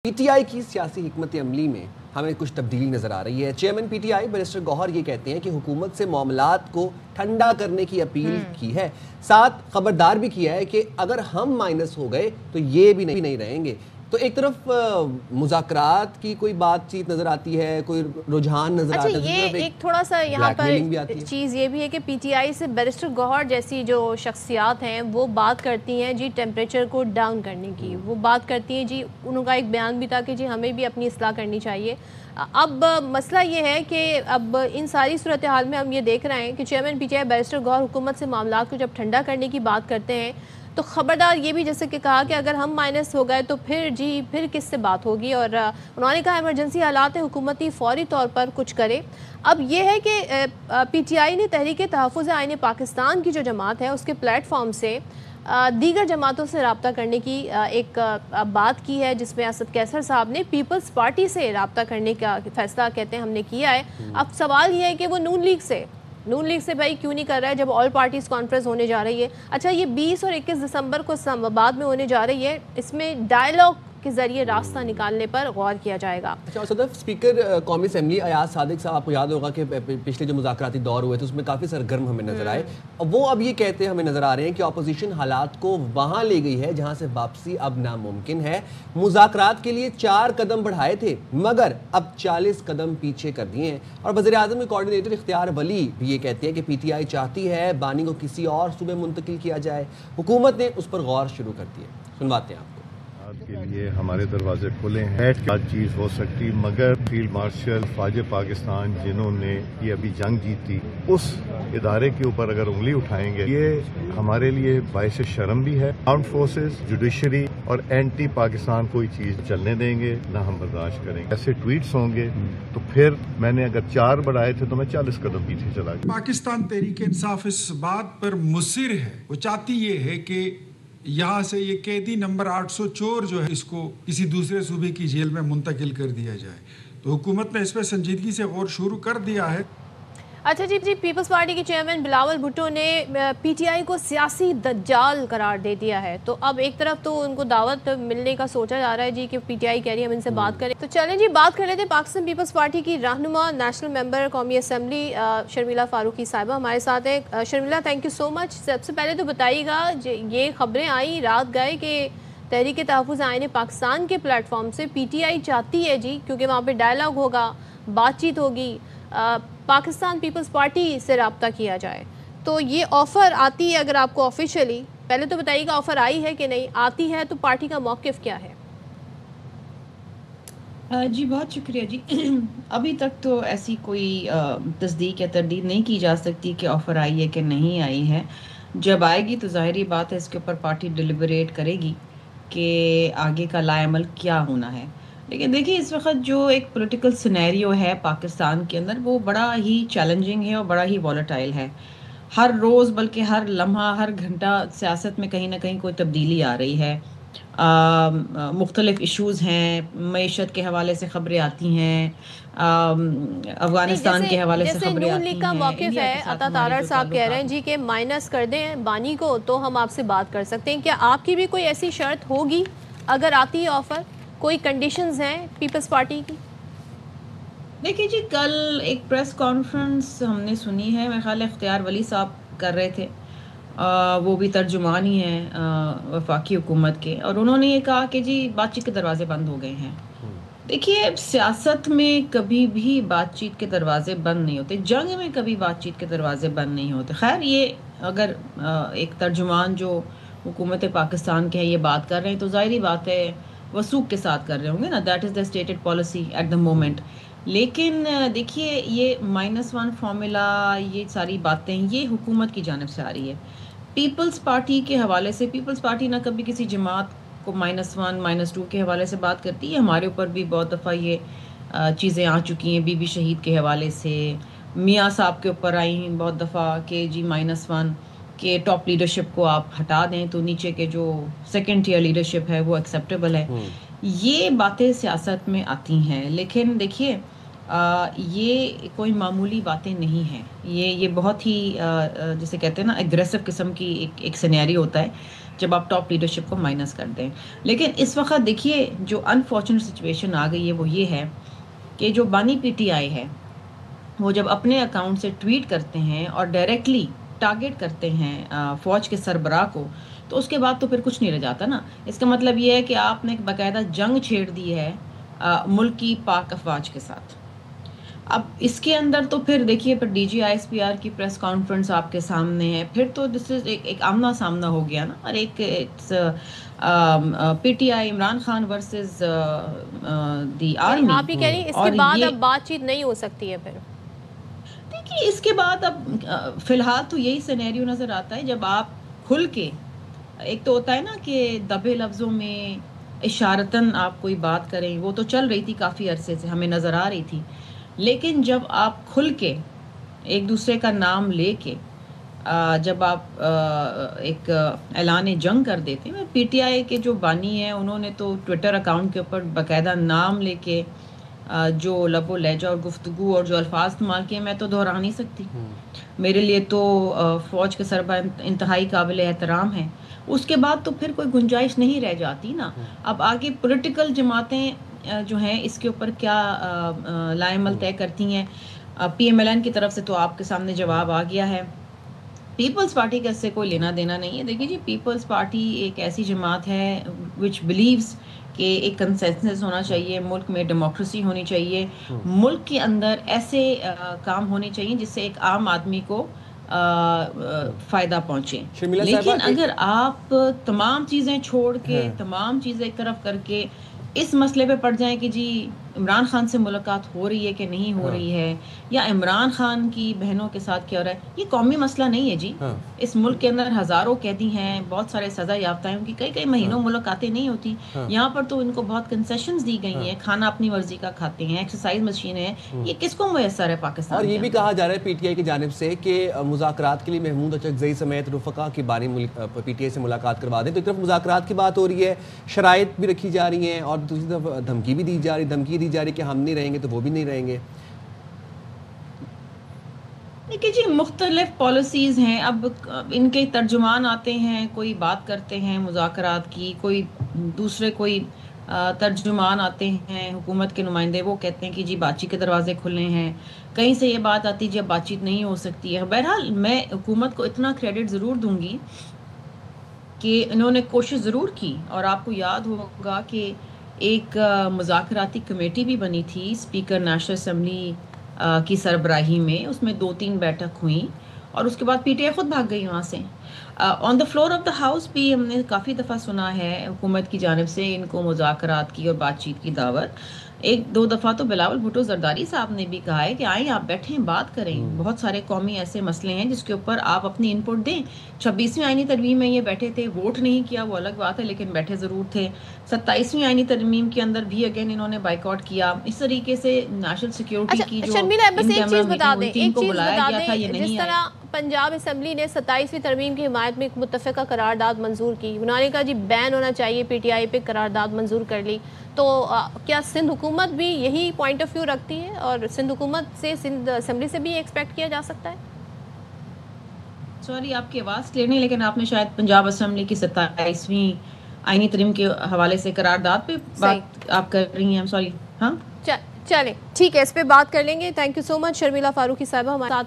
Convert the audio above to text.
P T I کی سیاسی حکمت عملی میں ہمیں کچھ تبدیلی نظر آ رہی ہے۔ Chairman P T I barrister Gohar یہ کہتے ہیں کہ حکومت سے معاملات کو ٹھنڈا کرنے کی اپیل کی ہے، ساتھ خبردار بھی کیا ہے کہ اگر ہم مائنس ہو گئے تو یہ بھی نہیں رہیں گے۔ تو ایک طرف مذاکرات کی کوئی بات چیت نظر آتی ہے، کوئی رجحان نظر آتا ہے۔ اچھا، یہ ایک تھوڑا سا یہاں پر چیز یہ بھی ہے کہ پی ٹی آئی سے بیرسٹر گوہر جیسی جو شخصیات ہیں وہ بات کرتی ہیں جی ٹیمپریچر کو ڈاؤن کرنے کی، وہ بات کرتی ہیں جی، انہوں کا ایک بیان بھی تھا کہ جی ہمیں بھی اپنی اصلاح کرنی چاہیے۔ اب مسئلہ یہ ہے کہ اب ان ساری صورتحال میں ہم یہ دیکھ رہے ہیں کہ chairman P T I barrister Gohar حکومت سے معاملات کو جب ٹھنڈا کرنے کی بات کرتے ہیں تو خبردار یہ بھی جیسے کہ کہا کہ اگر ہم مائنس ہو گئے تو پھر کس سے بات ہوگی، اور انہوں نے کہا ایمرجنسی حالات ہیں، حکومتی فوری طور پر کچھ کرے۔ اب یہ ہے کہ پی ٹی آئی نے تحریک تحفظ آئین پاکستان کی جو جماعت ہے اس کے پلیٹ فارم سے دیگر جماعتوں سے رابطہ کرنے کی ایک بات کی ہے، جس میں اسد کیسر صاحب نے پیپلز پارٹی سے رابطہ کرنے کا فیصلہ کہتے ہیں ہم نے کیا ہے۔ اب سوال یہ ہے کہ وہ نون لیگ سے بھائی کیوں نہیں کر رہا ہے جب آل پارٹیز کانفرنس ہونے جا رہی ہے۔ اچھا، یہ 20 اور 21 دسمبر کو اسلام آباد میں ہونے جا رہی ہے، اس میں ڈائیلاگ کے ذریعے راستہ نکالنے پر غور کیا جائے گا۔ اچھا صدف، اسپیکر قومی اسمبلی ایاز صادق صاحب، آپ کو یاد ہوگا کہ پچھلے جو مذاکراتی دور ہوئے تھے اس میں کافی سرگرم ہمیں نظر آئے، وہ اب یہ کہتے ہمیں نظر آ رہے ہیں کہ اپوزیشن حالات کو وہاں لے گئی ہے جہاں سے واپسی اب ناممکن ہے۔ مذاکرات کے لیے 4 قدم بڑھائے تھے مگر اب 40 قدم پیچھے کر دیے ہیں، اور وزیر اعظم کے کوارڈینیٹر اختیار ولی بھی یہ کہتے ہیں کہ پی ٹی آئی چاہتی ہے بانی کو کسی اور صوبے منتقل کیا جائے، حکومت نے اس پر غور شروع کر دی ہے۔ سنواتے ہیں آپ کو۔ کے لیے ہمارے دروازے کھلے ہیں، بات چیز ہو سکتی، مگر فیلڈ مارشل فوج پاکستان جنہوں نے یہ ابھی جنگ جیتی اس ادارے کے اوپر اگر انگلی اٹھائیں گے، یہ ہمارے لیے باعث شرم بھی ہے۔ آرمڈ فورسز، جوڈیشری اور اینٹی پاکستان کوئی چیز چلنے دیں گے نہ ہم برداشت کریں گے۔ ایسے ٹویٹس ہوں گے تو پھر میں نے اگر 4 بڑھائے تھے تو میں 40 قدم پیچھے چلا گیا۔ پاکستان تحریک انصاف اس بات پر مصر ہے، وہ چاہتی یہ ہے کہ یہاں سے یہ قیدی نمبر 804 جو ہے اس کو کسی دوسرے صوبے کی جیل میں منتقل کر دیا جائے، تو حکومت نے اس پہ سنجیدگی سے غور شروع کر دیا ہے۔ اچھا جی، پیپلز پارٹی کے چیئرمین بلاول بھٹو نے پی ٹی آئی کو سیاسی دجال قرار دے دیا ہے، تو اب ایک طرف تو ان کو دعوت ملنے کا سوچا جا رہا ہے جی کہ پی ٹی آئی کہہ رہی ہے ہم ان سے بات کریں، تو چلیں جی بات کر لیتے ہیں پاکستان پیپلز پارٹی کی رہنما نیشنل ممبر قومی اسمبلی شرمیلا فاروقی صاحبہ ہمارے ساتھ ہیں۔ شرمیلا، تھینک یو سو مچ۔ سب سے پہلے تو بتائیے گا یہ خبریں آئیں رات گئے کہ تحریک تحفظ آئین پاکستان کے پلیٹ فارم سے پی ٹی آئی چاہتی ہے جی، کیونکہ وہاں پہ ڈائیلاگ ہوگا، بات چیت ہوگی، پاکستان پیپلز پارٹی سے رابطہ کیا جائے، تو یہ آفر آتی ہے اگر آپ کو آفیشلی، پہلے تو بتائیے گا آفر آئی ہے کہ نہیں، آتی ہے تو پارٹی کا موقف کیا ہے؟ جی بہت شکریہ جی۔ ابھی تک تو ایسی کوئی تصدیق یا تردید نہیں کی جا سکتی کہ آفر آئی ہے کہ نہیں آئی ہے۔ جب آئے گی تو ظاہری بات ہے اس کے اوپر پارٹی ڈیلیبریٹ کرے گی کہ آگے کا لائے عمل کیا ہونا ہے۔ لیکن دیکھیے اس وقت جو ایک پولیٹیکل سینیریو ہے پاکستان کے اندر وہ بڑا ہی چیلنجنگ ہے اور بڑا ہی والیٹائل ہے۔ ہر روز بلکہ ہر لمحہ ہر گھنٹہ سیاست میں کہیں نہ کہیں کوئی تبدیلی آ رہی ہے، مختلف ایشوز ہیں، معیشت کے حوالے سے خبریں آتی ہیں، افغانستان کے حوالے سے خبریں جیسے نون آتی لیگ کا ہیں۔ موقف ہے، عطا تارڑ صاحب کہہ رہے ہیں جی کہ مائنس کر دیں بانی کو تو ہم آپ سے بات کر سکتے ہیں، کیا آپ کی بھی کوئی ایسی شرط ہوگی اگر آتی ہے آفر؟ کوئی کنڈیشنز ہیں پیپلز پارٹی کی؟ دیکھیے جی، کل ایک پریس کانفرنس ہم نے سنی ہے، میرے خیال اختیار ولی صاحب کر رہے تھے، وہ بھی ترجمان ہی ہیں وفاقی حکومت کے، اور انہوں نے یہ کہا کہ جی بات چیت کے دروازے بند ہو گئے ہیں۔ دیکھیے سیاست میں کبھی بھی بات چیت کے دروازے بند نہیں ہوتے، جنگ میں کبھی بات چیت کے دروازے بند نہیں ہوتے۔ خیر یہ اگر ایک ترجمان جو حکومت پاکستان کے ہیں یہ بات کر رہے ہیں تو ظاہری بات ہے وثوق کے ساتھ کر رہے ہوں گے نا، that is the stated policy at the moment. لیکن دیکھیے یہ -1 فارمولا، یہ ساری باتیں یہ حکومت کی جانب سے آ رہی ہے۔ پیپلز پارٹی کے حوالے سے پیپلز پارٹی نہ کبھی کسی جماعت کو -1 -2 کے حوالے سے بات کرتی ہے، ہمارے اوپر بھی بہت دفعہ یہ چیزیں آ چکی ہیں، بی بی شہید کے حوالے سے، میاں صاحب کے اوپر آئی بہت دفعہ کہ جی -1 کہ ٹاپ لیڈرشپ کو آپ ہٹا دیں تو نیچے کے جو سیکنڈ ٹیئر لیڈرشپ ہے وہ ایکسیپٹیبل ہے۔ یہ باتیں سیاست میں آتی ہیں، لیکن دیکھیے یہ کوئی معمولی باتیں نہیں ہیں، یہ بہت ہی جسے کہتے ہیں نا اگریسو قسم کی ایک سینیریو ہوتا ہے۔ جب آپ ٹاپ لیڈرشپ کو مائنس کر دیں. لیکن اس وقت دیکھیے جو انفارچونیٹ سچویشن آ گئی ہے وہ یہ ہے کہ جو بانی پی ٹی آئی ہے وہ جب اپنے اکاؤنٹ سے ٹویٹ کرتے ہیں اور ڈائریکٹلی ٹارگیٹ کرتے ہیں فوج کے سربراہ کو, تو اس کے بعد تو پھر کچھ نہیں رہ جاتا نا. اس کا مطلب یہ ہے کہ آپ نے باقاعدہ جنگ چھیڑ دی ہے ملک کی پاک افواج کے ساتھ. اب اس کے اندر تو پھر دیکھیے پھر D G I S P R کی پریس کانفرنس آپ کے سامنے ہے, پھر تو دس از ایک آمنا سامنا ہو گیا نا. اور ایک P T I Imran Khan versus the army. آپ ہی کہہ رہی ہیں اس کے بعد اب بات چیت نہیں ہو سکتی ہے پھر؟ دیکھیے اس کے بعد اب فی الحال تو یہی سینیریو نظر آتا ہے جب آپ کھل کے, ایک تو ہوتا ہے نا کہ دبے لفظوں میں اشارتاً آپ کوئی بات کریں, وہ تو چل رہی تھی کافی عرصے سے, ہمیں نظر آ رہی تھی. لیکن جب آپ کھل کے ایک دوسرے کا نام لے کے جب آپ ایک اعلان جنگ کر دیتے ہیں, پی ٹی آئی کے جو بانی ہیں انہوں نے تو ٹویٹر اکاؤنٹ کے اوپر باقاعدہ نام لے کے جو لب و لہجہ اور گفتگو اور جو الفاظ استعمال کیے میں تو دہرا نہیں سکتی. میرے لیے تو فوج کے سربراہ انتہائی قابل احترام ہیں. اس کے بعد تو پھر کوئی گنجائش نہیں رہ جاتی نا. اب آگے پولیٹیکل جماعتیں جو ہیں اس کے اوپر کیا لائے عمل طے کرتی ہیں. پی ایم ایل این کی طرف سے تو آپ کے سامنے جواب آ گیا ہے. پیپلز پارٹی کا اس سے کوئی لینا دینا نہیں ہے. دیکھیے جی, پیپلز پارٹی ایک ایسی جماعت ہے وچ بلیوز کہ ایک کنسنسس ہونا چاہیے, ملک میں ڈیموکریسی ہونی چاہیے, ملک کے اندر ایسے کام ہونے چاہیے جس سے ایک عام آدمی کو فائدہ پہنچے. لیکن اگر آپ تمام چیزیں چھوڑ کے تمام چیزیں ایک طرف کر کے اس مسئلے پہ پڑ جائیں کہ جی عمران خان سے ملاقات ہو رہی ہے کہ نہیں ہو رہی ہے, یا عمران خان کی بہنوں کے ساتھ کیا ہو رہا ہے, یہ قومی مسئلہ نہیں ہے جی. اس ملک کے اندر ہزاروں قیدی ہیں, بہت سارے سزا یافتہ ہیں, ان کی کئی مہینوں ملاقاتیں نہیں ہوتی. یہاں پر تو ان کو بہت کنسیشنز دی گئی ہیں, کھانا اپنی مرضی کا کھاتے ہیں, ایکسرسائز مشینیں ہیں. یہ کس کو میسر ہے پاکستان؟ اور یہ بھی کہا جا رہا ہے پی ٹی آئی کی جانب سے کہ مذاکرات کے لیے محمود اچکزئی سمیت رفقا کی بانی پی ٹی آئی سے ملاقات کروا دیں. تو ایک طرف مذاکرات کی بات ہو رہی ہے, شرائط بھی رکھی جا رہی ہیں, اور دوسری طرف دھمکی بھی دی جا رہی کہ ہم نہیں رہیں گے تو وہ بھی نہیں رہیں گے. دیکھیے جی, مختلف پالیسیز ہیں. اب ان کے ترجمان آتے ہیں, کوئی بات کرتے ہیں مذاکرات کی, کوئی دوسرے کوئی ترجمان آتے ہیں حکومت کے نمائندے, وہ کہتے ہیں کہ جی بات چیت کے دروازے کھلے ہیں. کہیں سے یہ بات آتی ہے جب بات چیت نہیں ہو سکتی ہے. بہرحال میں حکومت کو اتنا کریڈٹ ضرور دوں گی کہ انہوں نے کوشش ضرور کی. اور آپ کو یاد ہوگا کہ ایک مذاکراتی کمیٹی بھی بنی تھی اسپیکر نیشنل اسمبلی کی سربراہی میں, اس میں 2-3 بیٹھک ہوئیں, اور اس کے بعد پی ٹی آئی خود بھاگ گئی وہاں سے. On the floor of the house بھی ہم نے کافی دفعہ سنا ہے حکومت کی جانب سے ان کو مذاکرات کی اور بات چیت کی دعوت. 1-2 دفعہ تو بلاول بھٹو زرداری صاحب نے بھی کہا ہے کہ آئیں آپ بیٹھیں بات کریں. بہت سارے قومی ایسے مسئلے ہیں جس کے اوپر آپ اپنی ان پٹ دیں. 26ویں آئینی ترمیم میں یہ بیٹھے تھے, ووٹ نہیں کیا وہ الگ بات ہے, لیکن بیٹھے ضرور تھے. 27ویں آئینی ترمیم کے اندر بھی اگین انہوں نے بائیکاٹ کیا. اس طریقے سے نیشنل سیکیورٹی کی جو ایک چیز بتا دیں, جس طرح پنجاب اسمبلی نے 27ویں ترمیم کی حمایت میں ایک متفقہ قرارداد منظور کی, انہوں نے کہا جی بین ہونا چاہیے, پی ٹی آئی پہ قرارداد منظور کر لی. تو کیا سندھ حکومت بھی یہی پوائنٹ آف ویو رکھتی ہے, اور سندھ حکومت سے سندھ اسمبلی سے بھی ایکسپیکٹ کیا جا سکتا ہے؟ سوری آپ کی آواز کلیئر نہیں, لیکن آپ نے شاید پنجاب اسمبلی کی 27ویں آئینی ترمیم کے حوالے سے قرارداد پہ بات آپ کر رہی ہیں. سوری, ہاں چلیں ٹھیک ہے, اس پہ بات کر لیں گے. تھینک یو سو مچ شرمیلا فاروقی صاحبہ ہمارے ساتھ